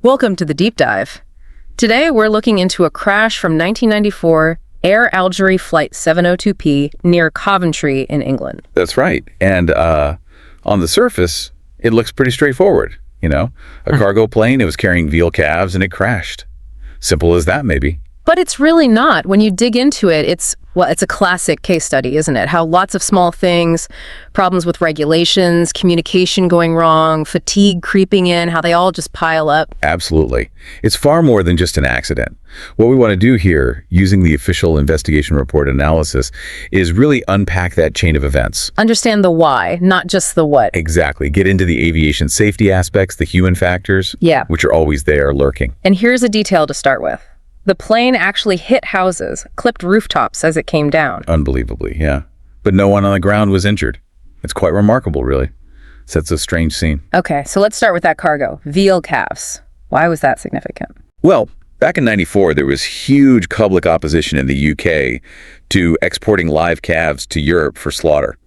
Welcome to the deep dive. Today we're looking into a crash from 1994 Air Algérie Flight 702P near Coventry in England. That's right. And on the surface, it looks pretty straightforward. A cargo plane, it was carrying veal calves and it crashed. Simple as that, maybe. But it's really not. When you dig into it, it's a classic case study, isn't it? How lots of small things, problems with regulations, communication going wrong, fatigue creeping in, how they all just pile up. Absolutely. It's far more than just an accident. What we want to do here, using the official investigation report analysis, is really unpack that chain of events. Understand the why, not just the what. Exactly. Get into the aviation safety aspects, the human factors, which are always there lurking. And here's a detail to start with. The plane actually hit houses, clipped rooftops as it came down. Unbelievably, yeah. But no one on the ground was injured. It's quite remarkable, really. Sets a strange scene. Okay, so let's start with that cargo, veal calves. Why was that significant? Well, back in '94, there was huge public opposition in the UK to exporting live calves to Europe for slaughter.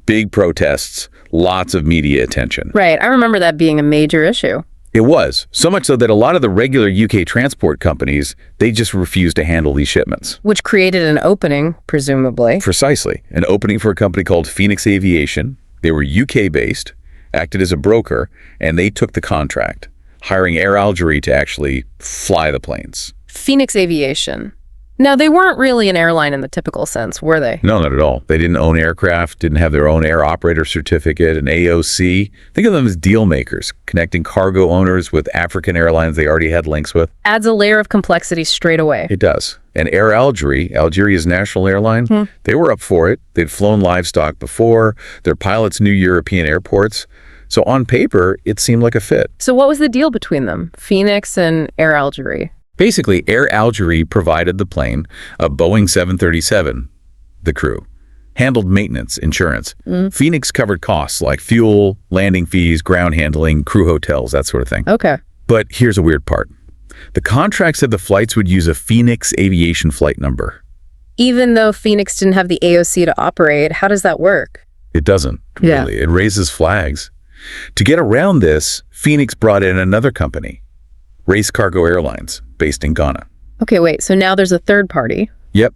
Big protests, lots of media attention. Right, I remember that being a major issue. It was, so much so that a lot of the regular UK transport companies, they just refused to handle these shipments. Which created an opening, presumably. Precisely. An opening for a company called Phoenix Aviation. They were UK-based, acted as a broker, and they took the contract, hiring Air Algérie to actually fly the planes. Phoenix Aviation. Now, they weren't really an airline in the typical sense, were they? No, not at all. They didn't own aircraft, didn't have their own air operator certificate, an AOC. Think of them as deal makers, connecting cargo owners with African airlines they already had links with. Adds a layer of complexity straight away. It does. And Air Algérie, Algeria's national airline, they were up for it. They'd flown livestock before. Their pilots knew European airports. So on paper, it seemed like a fit. So what was the deal between them, Phoenix and Air Algérie? Basically, Air Algérie provided the plane, a Boeing 737, the crew, handled maintenance, insurance. Phoenix covered costs like fuel, landing fees, ground handling, crew hotels, that sort of thing. Okay. But here's a weird part. The contract said the flights would use a Phoenix Aviation flight number. Even though Phoenix didn't have the AOC to operate, how does that work? It doesn't, really. It raises flags. To get around this, Phoenix brought in another company, Race Cargo Airlines, based in Ghana. Okay, wait, so now there's a third party. Yep.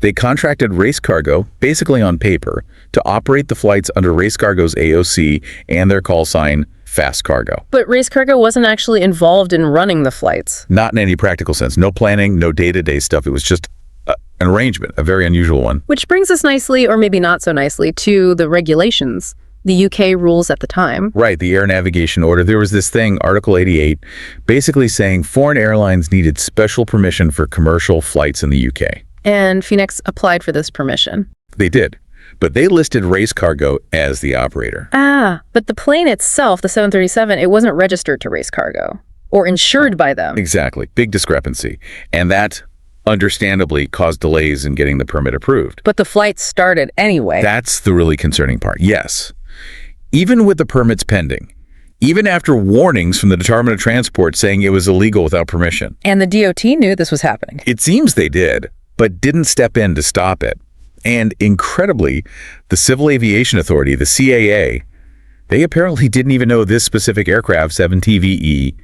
They contracted Race Cargo, basically on paper, to operate the flights under Race Cargo's AOC and their call sign, Fast Cargo. But Race Cargo wasn't actually involved in running the flights. Not in any practical sense. No planning, no day-to-day stuff. It was just an arrangement, a very unusual one. Which brings us nicely, or maybe not so nicely, to the regulations. The UK rules at the time. Right, the Air Navigation Order. There was this thing, Article 88, basically saying foreign airlines needed special permission for commercial flights in the UK. And Phoenix applied for this permission. They did, but they listed Race Cargo as the operator. But the plane itself, the 737, it wasn't registered to Race Cargo or insured by them. Exactly, big discrepancy. And that understandably caused delays in getting the permit approved. But the flight started anyway. That's the really concerning part, yes. Even with the permits pending, even after warnings from the Department of Transport saying it was illegal without permission. And the DOT knew this was happening. It seems they did, but didn't step in to stop it. And incredibly, the Civil Aviation Authority, the CAA, they apparently didn't even know this specific aircraft, 7TVE,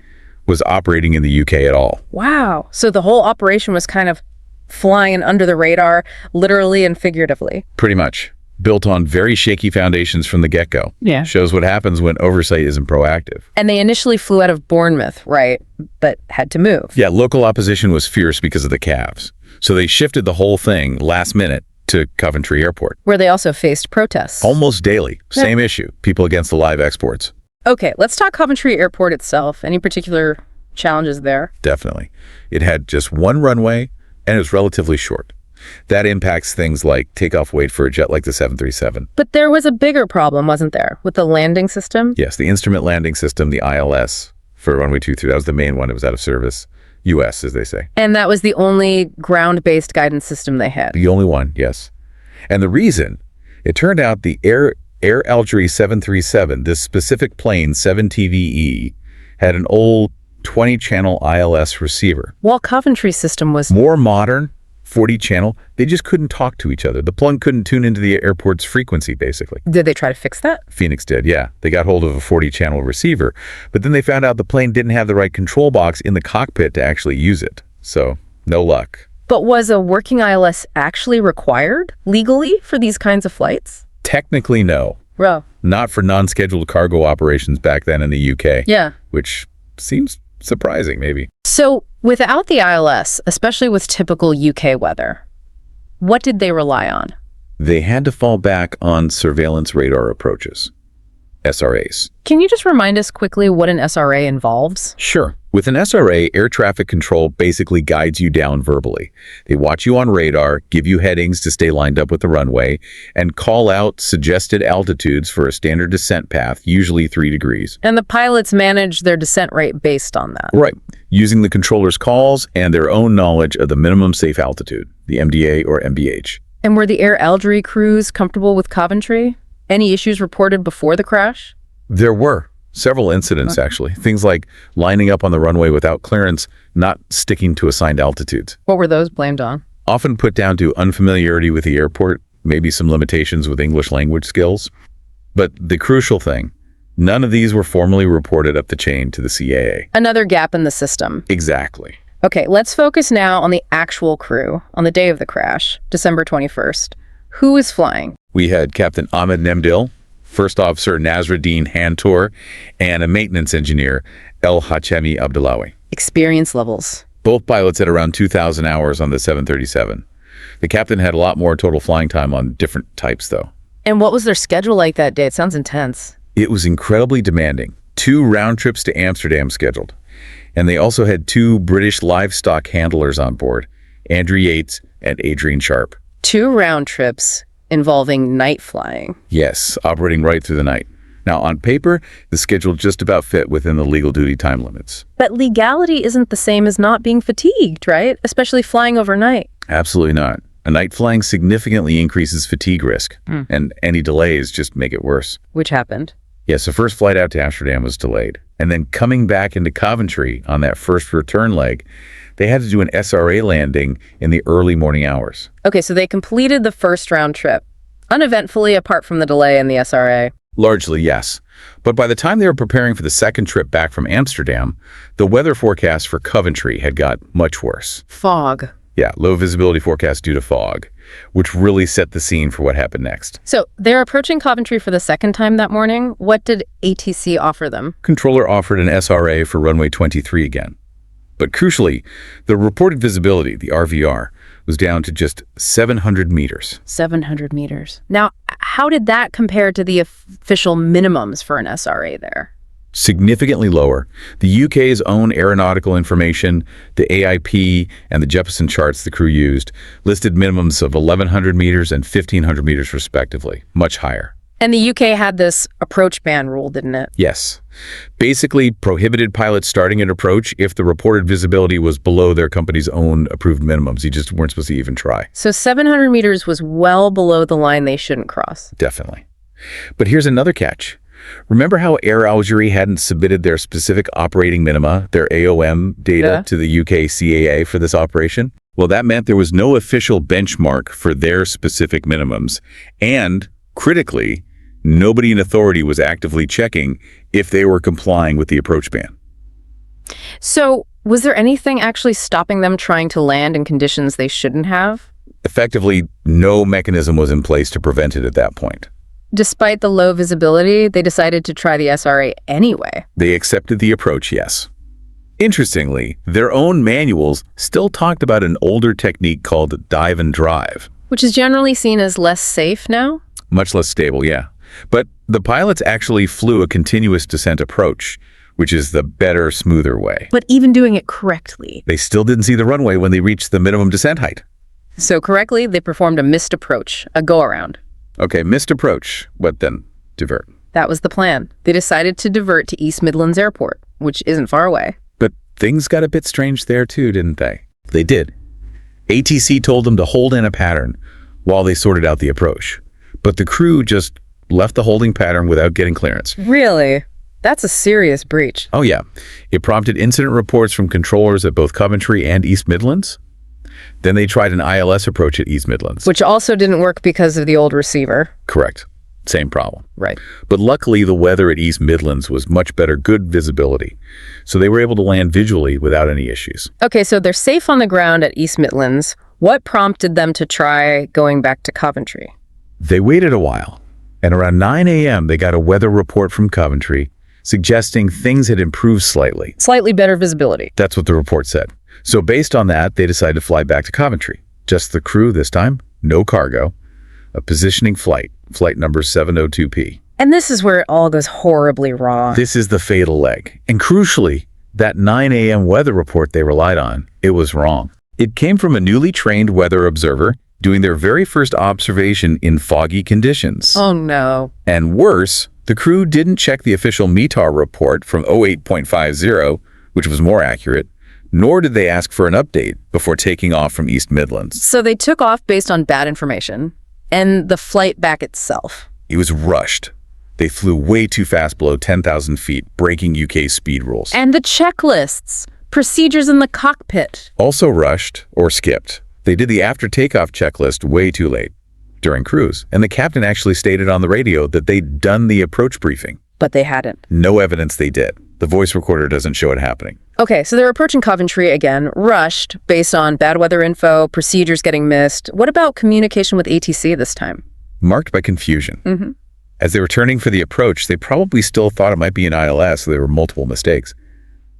was operating in the UK at all. Wow. So the whole operation was kind of flying under the radar, literally and figuratively. Pretty much. Built on very shaky foundations from the get-go. Yeah. Shows what happens when oversight isn't proactive. And they initially flew out of Bournemouth, right? But had to move. Yeah, local opposition was fierce because of the calves. So they shifted the whole thing last minute to Coventry Airport. Where they also faced protests. Almost daily. Same issue. People against the live exports. Okay, let's talk Coventry Airport itself. Any particular challenges there? Definitely. It had just one runway, and it was relatively short. That impacts things like takeoff weight for a jet like the 737. But there was a bigger problem, wasn't there, with the landing system? Yes, the instrument landing system, the ILS, for runway 23. That was the main one. It was out of service. US, as they say. And that was the only ground-based guidance system they had? The only one, yes. And the reason, it turned out the Air Algérie 737, this specific plane, 7TVE, had an old 20-channel ILS receiver. While Coventry's system was more modern, 40 channel, they just couldn't talk to each other. The plug couldn't tune into the airport's frequency, basically. Did they try to fix that? Phoenix did, yeah. They got hold of a 40 channel receiver, but then they found out the plane didn't have the right control box in the cockpit to actually use it. So, no luck. But was a working ILS actually required legally for these kinds of flights? Technically, no. Bro. Not for non-scheduled cargo operations back then in the UK. Yeah. Which seems surprising, maybe. So, without the ILS, especially with typical UK weather, what did they rely on? They had to fall back on surveillance radar approaches, SRAs. Can you just remind us quickly what an SRA involves? Sure. With an SRA, air traffic control basically guides you down verbally. They watch you on radar, give you headings to stay lined up with the runway, and call out suggested altitudes for a standard descent path, usually 3 degrees. And the pilots manage their descent rate based on that. Right. Using the controller's calls and their own knowledge of the minimum safe altitude, the MDA or MDH. And were the Air Algérie crews comfortable with Coventry? Any issues reported before the crash? There were. Several incidents, actually. Things like lining up on the runway without clearance, not sticking to assigned altitudes. What were those blamed on? Often put down to unfamiliarity with the airport, maybe some limitations with English language skills. But the crucial thing, none of these were formally reported up the chain to the CAA. Another gap in the system. Exactly. Okay, let's focus now on the actual crew on the day of the crash, December 21st. Who is flying? We had Captain Ahmed Nemdil, First Officer Nasruddin Hantour, and a maintenance engineer, El Hachemi Abdullawi. Experience levels. Both pilots had around 2,000 hours on the 737. The captain had a lot more total flying time on different types, though. And what was their schedule like that day? It sounds intense. It was incredibly demanding. 2 round trips to Amsterdam scheduled. And they also had 2 British livestock handlers on board, Andrew Yates and Adrian Sharp. 2 round trips involving night flying. Yes, operating right through the night. Now, on paper, the schedule just about fit within the legal duty time limits. But legality isn't the same as not being fatigued, right? Especially flying overnight. Absolutely not. A night flying significantly increases fatigue risk, and any delays just make it worse. Which happened. Yes, the first flight out to Amsterdam was delayed. And then coming back into Coventry on that first return leg, they had to do an SRA landing in the early morning hours. Okay, so they completed the first round trip, uneventfully apart from the delay in the SRA. Largely, yes. But by the time they were preparing for the second trip back from Amsterdam, the weather forecast for Coventry had got much worse. Fog. Yeah, low visibility forecast due to fog, which really set the scene for what happened next. So they're approaching Coventry for the second time that morning. What did ATC offer them? Controller offered an SRA for runway 23 again. But crucially, the reported visibility, the RVR, was down to just 700 meters. 700 meters. Now, how did that compare to the official minimums for an SRA there? Significantly lower. The UK's own aeronautical information, the AIP, and the Jeppesen charts the crew used listed minimums of 1,100 meters and 1,500 meters respectively, much higher. And the UK had this approach ban rule, didn't it? Yes. Basically prohibited pilots starting an approach if the reported visibility was below their company's own approved minimums. You just weren't supposed to even try. So 700 meters was well below the line they shouldn't cross. Definitely. But here's another catch. Remember how Air Algérie hadn't submitted their specific operating minima, their AOM data, to the UK CAA for this operation? Well, that meant there was no official benchmark for their specific minimums. And, critically, nobody in authority was actively checking if they were complying with the approach ban. So, was there anything actually stopping them trying to land in conditions they shouldn't have? Effectively, no mechanism was in place to prevent it at that point. Despite the low visibility, they decided to try the SRA anyway. They accepted the approach, yes. Interestingly, their own manuals still talked about an older technique called dive and drive. Which is generally seen as less safe now? Much less stable, yeah. But the pilots actually flew a continuous descent approach, which is the better, smoother way. But even doing it correctly. They still didn't see the runway when they reached the minimum descent height. So correctly, they performed a missed approach, a go-around. Okay, missed approach. What then? Divert. That was the plan. They decided to divert to East Midlands Airport, which isn't far away. But things got a bit strange there too, didn't they? They did. ATC told them to hold in a pattern while they sorted out the approach. But the crew just left the holding pattern without getting clearance. Really? That's a serious breach. Oh yeah. It prompted incident reports from controllers at both Coventry and East Midlands. Then they tried an ILS approach at East Midlands. Which also didn't work because of the old receiver. Correct. Same problem. Right. But luckily, the weather at East Midlands was much better, good visibility. So they were able to land visually without any issues. Okay, so they're safe on the ground at East Midlands. What prompted them to try going back to Coventry? They waited a while, and around 9 a.m., they got a weather report from Coventry suggesting things had improved slightly. Slightly better visibility. That's what the report said. So based on that, they decided to fly back to Coventry. Just the crew this time, no cargo, a positioning flight, flight number 702P. And this is where it all goes horribly wrong. This is the fatal leg. And crucially, that 9 a.m. weather report they relied on, it was wrong. It came from a newly trained weather observer doing their very first observation in foggy conditions. Oh no. And worse, the crew didn't check the official METAR report from 08.50, which was more accurate, nor did they ask for an update before taking off from East Midlands. So they took off based on bad information, and the flight back itself. It was rushed. They flew way too fast below 10,000 feet, breaking UK speed rules. And the checklists, procedures in the cockpit. Also rushed or skipped. They did the after takeoff checklist way too late during cruise, and the captain actually stated on the radio that they'd done the approach briefing. But they hadn't. No evidence they did. The voice recorder doesn't show it happening. Okay, so they're approaching Coventry again, rushed based on bad weather info, procedures getting missed. What about communication with ATC this time? Marked by confusion. Mm-hmm. As they were turning for the approach, they probably still thought it might be an ILS, so there were multiple mistakes.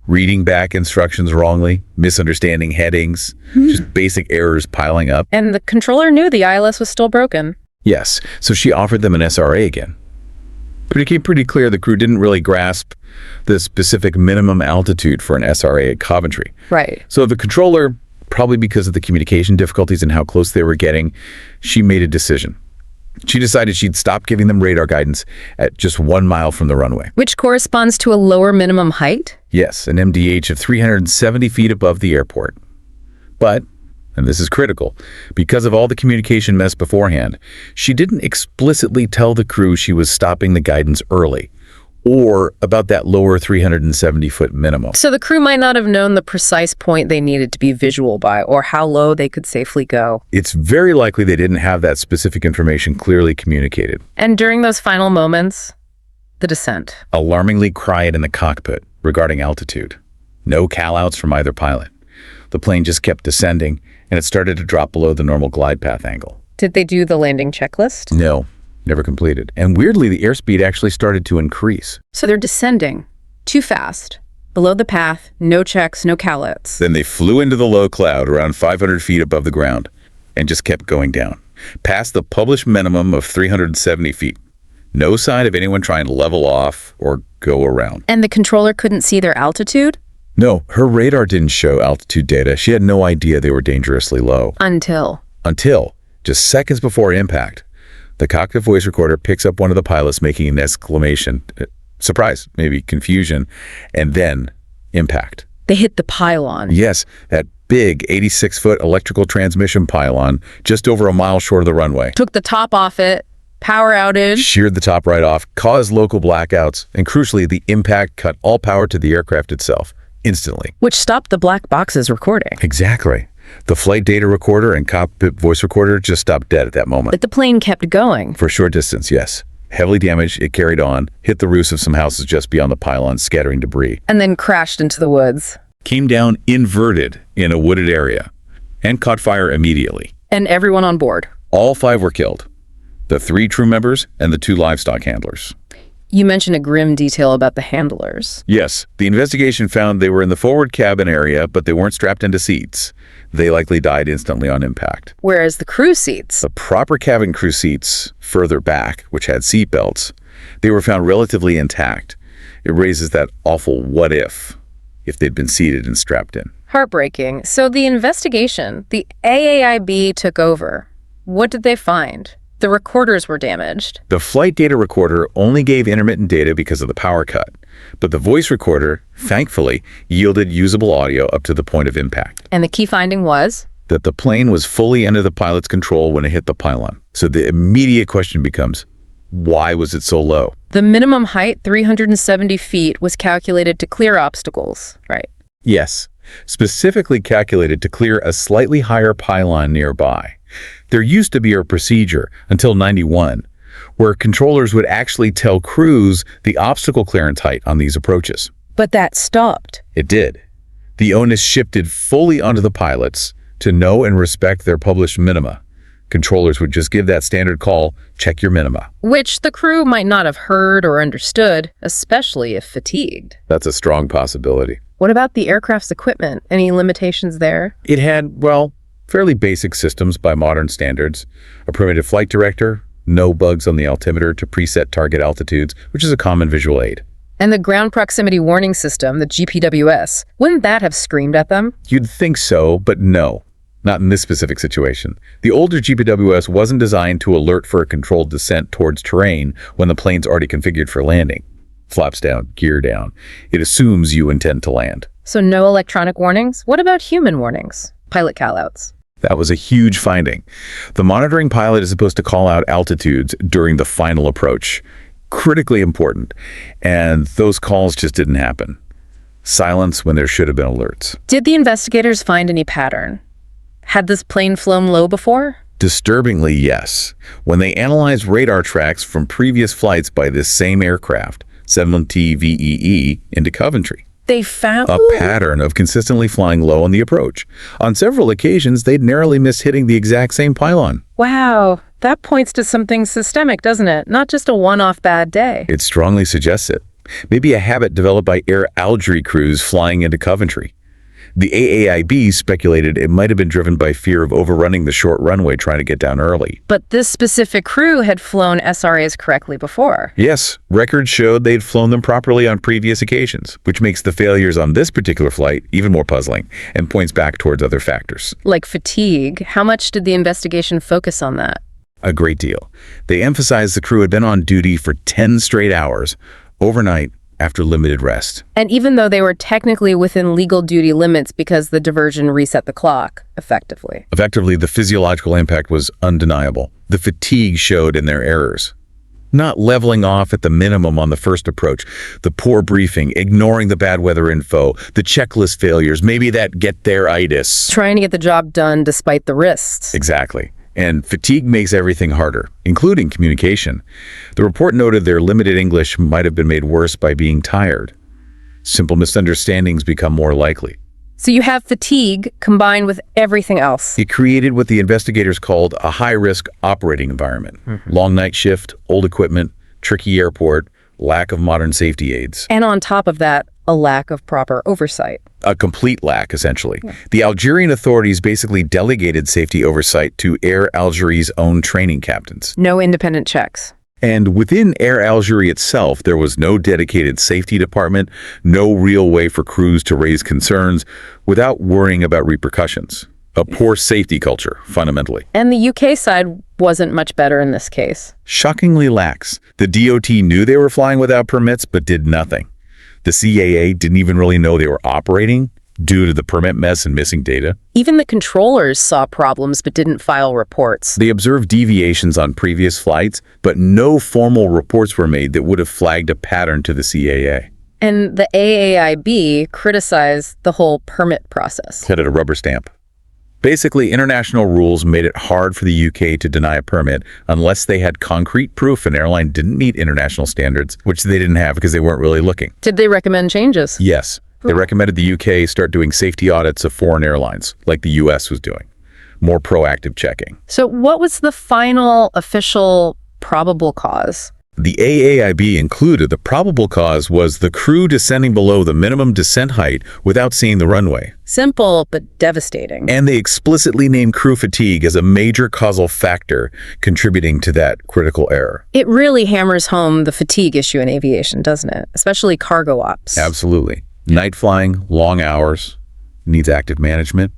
Reading back instructions wrongly, misunderstanding headings, just basic errors piling up. And the controller knew the ILS was still broken. Yes, so she offered them an SRA again. But it became pretty clear the crew didn't really grasp the specific minimum altitude for an SRA at Coventry. Right. So the controller, probably because of the communication difficulties and how close they were getting, she made a decision. She decided she'd stop giving them radar guidance at just 1 mile from the runway. Which corresponds to a lower minimum height? Yes, an MDH of 370 feet above the airport. But, and this is critical, because of all the communication mess beforehand, she didn't explicitly tell the crew she was stopping the guidance early, or about that lower 370-foot minimum. So the crew might not have known the precise point they needed to be visual by, or how low they could safely go. It's very likely they didn't have that specific information clearly communicated. And during those final moments, the descent. Alarmingly quiet in the cockpit regarding altitude. No call-outs from either pilot. The plane just kept descending, and it started to drop below the normal glide path angle. Did they do the landing checklist? No, never completed. And weirdly, the airspeed actually started to increase. So they're descending too fast, below the path, no checks, no call-outs. Then they flew into the low cloud around 500 feet above the ground and just kept going down, past the published minimum of 370 feet. No sign of anyone trying to level off or go around. And the controller couldn't see their altitude? No, her radar didn't show altitude data. She had no idea they were dangerously low. Until, just seconds before impact, the cockpit voice recorder picks up one of the pilots making an exclamation, surprise, maybe confusion, and then impact. they hit the pylon. Yes, that big 86-foot electrical transmission pylon just over a mile short of the runway. Took the top off it, power outage. Sheared the top right off, caused local blackouts, and crucially, the impact cut all power to the aircraft itself, instantly. Which stopped the black box's recording. Exactly. The flight data recorder and cockpit voice recorder just stopped dead at that moment. But the plane kept going. For a short distance, yes. Heavily damaged, it carried on, hit the roofs of some houses just beyond the pylon, scattering debris. And then crashed into the woods. Came down inverted in a wooded area and caught fire immediately. And everyone on board. All 5 were killed. The 3 crew members and the 2 livestock handlers. You mentioned a grim detail about the handlers. Yes, the investigation found they were in the forward cabin area, but they weren't strapped into seats. They likely died instantly on impact. Whereas the crew seats. The proper cabin crew seats, further back, which had seat belts, they were found relatively intact. It raises that awful what if they'd been seated and strapped in. Heartbreaking. So the investigation, the AAIB took over. What did they find? The recorders were damaged. The flight data recorder only gave intermittent data because of the power cut, but the voice recorder, thankfully, yielded usable audio up to the point of impact. And the key finding was? That the plane was fully under the pilot's control when it hit the pylon. So the immediate question becomes, why was it so low? The minimum height, 370 feet, was calculated to clear obstacles, right? Yes, specifically calculated to clear a slightly higher pylon nearby. There used to be a procedure until '91 where controllers would actually tell crews the obstacle clearance height on these approaches. But that stopped. It did. The onus shifted fully onto the pilots to know and respect their published minima. Controllers would just give that standard call, check your minima. Which the crew might not have heard or understood, especially if fatigued. That's a strong possibility. What about the aircraft's equipment? Any limitations there? It had, well, fairly basic systems by modern standards. A primitive flight director, no bugs on the altimeter to preset target altitudes, which is a common visual aid. And the ground proximity warning system, the GPWS, wouldn't that have screamed at them? You'd think so, but no. Not in this specific situation. The older GPWS wasn't designed to alert for a controlled descent towards terrain when the plane's already configured for landing. Flaps down, gear down. It assumes you intend to land. So no electronic warnings? What about human warnings? Pilot callouts? That was a huge finding. The monitoring pilot is supposed to call out altitudes during the final approach. Critically important. And those calls just didn't happen. Silence when there should have been alerts. Did the investigators find any pattern? Had this plane flown low before? Disturbingly, yes. When they analyzed radar tracks from previous flights by this same aircraft, 7TVEE, into Coventry, They found a pattern of consistently flying low on the approach. On several occasions, they'd narrowly missed hitting the exact same pylon. Wow, that points to something systemic, doesn't it? Not just a one-off bad day. It strongly suggests it. Maybe a habit developed by Air Algérie crews flying into Coventry. The AAIB speculated it might have been driven by fear of overrunning the short runway trying to get down early. But this specific crew had flown SRAs correctly before. Yes, records showed they'd flown them properly on previous occasions, which makes the failures on this particular flight even more puzzling and points back towards other factors. Like fatigue. How much did the investigation focus on that? A great deal. They emphasized the crew had been on duty for 10 straight hours, overnight, after limited rest. And even though they were technically within legal duty limits because the diversion reset the clock, effectively. Effectively, the physiological impact was undeniable. The fatigue showed in their errors. Not leveling off at the minimum on the first approach, the poor briefing, ignoring the bad weather info, the checklist failures, maybe that get-there-itis. Trying to get the job done despite the risks. Exactly. And fatigue makes everything harder, including communication. The report noted their limited English might have been made worse by being tired. Simple misunderstandings become more likely. So you have fatigue combined with everything else. It created what the investigators called a high-risk operating environment. Long night shift, old equipment, tricky airport, lack of modern safety aids. And on top of that, a lack of proper oversight. A complete lack, essentially. The Algerian authorities basically delegated safety oversight to Air Algérie's own training captains. No independent checks. And within Air Algérie itself, there was no dedicated safety department, no real way for crews to raise concerns without worrying about repercussions. A poor safety culture, fundamentally. And the UK side wasn't much better in this case. Shockingly lax. The DOT knew they were flying without permits, but did nothing. The CAA didn't even really know they were operating due to the permit mess and missing data. Even the controllers saw problems but didn't file reports. They observed deviations on previous flights, but no formal reports were made that would have flagged a pattern to the CAA. And the AAIB criticized the whole permit process. Had it a rubber stamp. Basically, international rules made it hard for the UK to deny a permit unless they had concrete proof an airline didn't meet international standards, which they didn't have because they weren't really looking. Did they recommend changes? Yes. They recommended the UK start doing safety audits of foreign airlines, like the US was doing. More proactive checking. So what was the final official probable cause? The AAIB included the probable cause was the crew descending below the minimum descent height without seeing the runway. Simple, but devastating. And they explicitly named crew fatigue as a major causal factor contributing to that critical error. It really hammers home the fatigue issue in aviation, doesn't it? Especially cargo ops. Absolutely. Night flying, long hours, needs active management.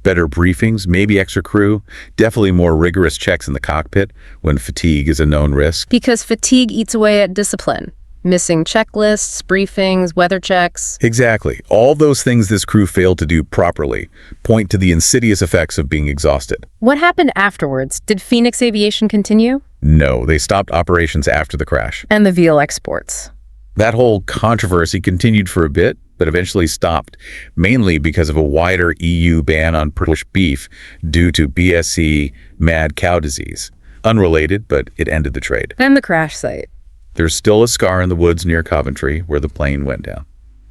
Better briefings, maybe extra crew, definitely more rigorous checks in the cockpit when fatigue is a known risk. Because fatigue eats away at discipline. Missing checklists, briefings, weather checks. Exactly. All those things this crew failed to do properly point to the insidious effects of being exhausted. What happened afterwards? Did Phoenix Aviation continue? No, they stopped operations after the crash. And the veal exports. That whole controversy continued for a bit, but eventually stopped, mainly because of a wider EU ban on Polish beef due to BSE mad cow disease. Unrelated, but it ended the trade. And the crash site. There's still a scar in the woods near Coventry where the plane went down.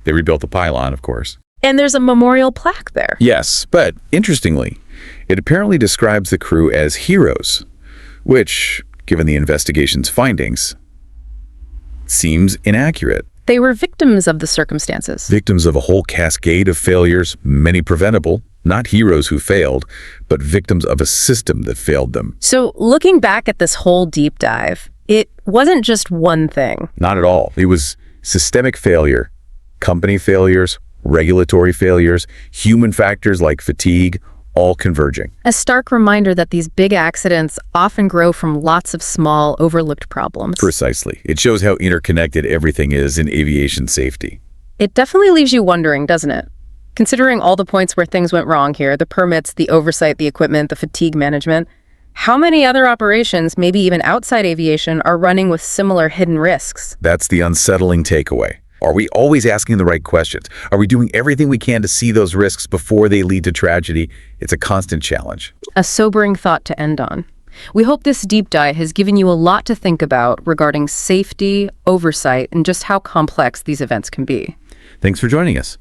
They rebuilt the pylon, of course. And there's a memorial plaque there. Yes, but interestingly, it apparently describes the crew as heroes, which, given the investigation's findings, seems inaccurate. They were victims of the circumstances. Victims of a whole cascade of failures, many preventable, not heroes who failed, but victims of a system that failed them. So looking back at this whole deep dive, it wasn't just one thing. Not at all. It was systemic failure, company failures, regulatory failures, human factors like fatigue, all converging. A stark reminder that these big accidents often grow from lots of small, overlooked problems. Precisely. It shows how interconnected everything is in aviation safety. It definitely leaves you wondering, doesn't it? Considering all the points where things went wrong here, the permits, the oversight, the equipment, the fatigue management, how many other operations, maybe even outside aviation, are running with similar hidden risks? That's the unsettling takeaway. Are we always asking the right questions? Are we doing everything we can to see those risks before they lead to tragedy? It's a constant challenge. A sobering thought to end on. We hope this deep dive has given you a lot to think about regarding safety, oversight, and just how complex these events can be. Thanks for joining us.